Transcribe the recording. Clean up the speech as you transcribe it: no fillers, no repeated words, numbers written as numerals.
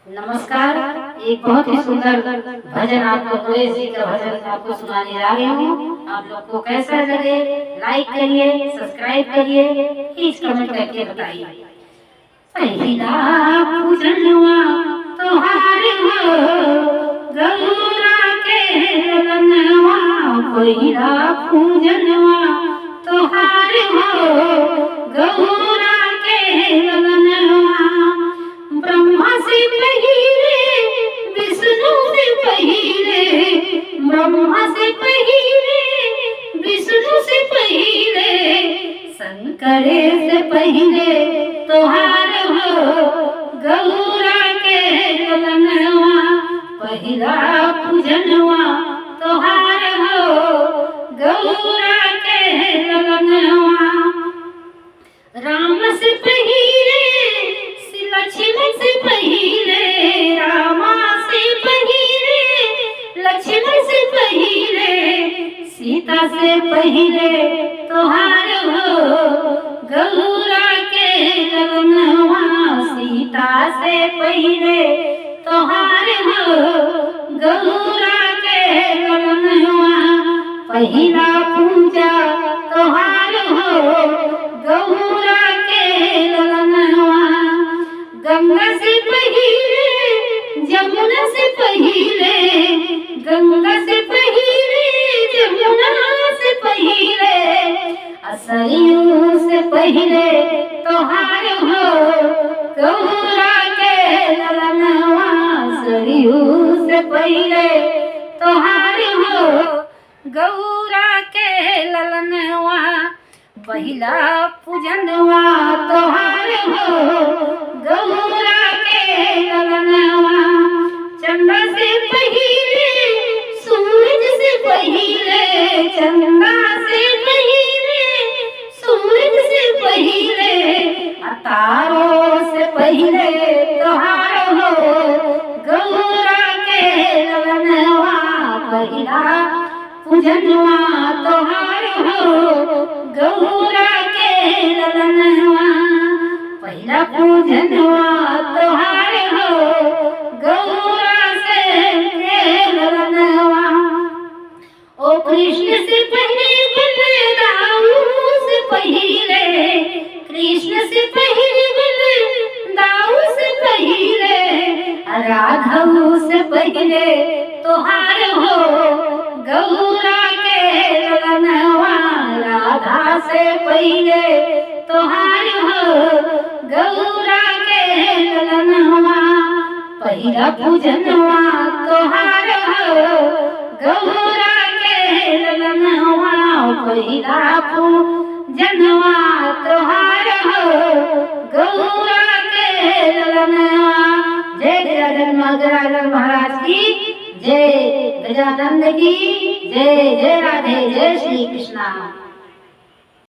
नमस्कार। एक बहुत ही सुंदर भजन आपको गणेश जी का भजन आपको सुनाने जा रही हूँ। आप लोग को कैसा लगे लाइक करिए, सब्सक्राइब करिए, प्लीज कमेंट करके बताइए। पहिला पूजनवा तोहार हो गौरा के ललनवा, पहिला पूजनवा तोहार हो गौरा के ललनवा। ब्रह्मा से पहिले विष्णु से पहिले, ब्रह्मा से पहिले विष्णु से पहिले, शंकर से पहिले तोहार हो गौरा के ललनवा। पहिला पूजनवा तोहार हो गौरा के ललनवा। राम से पहिले लक्ष्मण से पहिले, रामा से पहिले लक्ष्मण से पहिले, सीता से पहिले तोहार हो गौरा के ललनवा। सीता से पहिले तोहार हो गौरा के ललनवा। पहिला पूजा तोहार हो गौरा के ललनवा। गंगा से पहिले जमुना से पहिले, गंगा से पहिले जमुना से पहिले, सरयू से पहिले तोहार हो गौरा के ललनवा। सरयू से पहिले तोहार हो गौरा के ललनवा। पहिला पूजनवा तोहार हो गौरा के ललनवा। चंदा से पहिले सूरज से पहिले, चंदा से पहिले सूरज से पहिले, तारों से पहिले तोहार हो गौरा के ललनवा। पहिला पूजनवा तोहार हो गौरा के ललनवा। पहिला पूजनवा तोहार हो गौरा से ललनवा। ओ कृष्ण से पहिले बलदाऊ से पहिले, कृष्ण से पहिले बलदाऊ से पहिले, राघव से पहिले तोहार हो गौरा के ललनवा। राधा से पहिले तोहार हो गौरा के ललनवा। पहिला पूजनवा तोहार हो गौरा के ललनवा। पहिला पूजनवा तोहार हो गौरा के ललनवा। जय गजानन महाराज की जय, गजानंद की जय। जय राधे, जय श्री कृष्णा।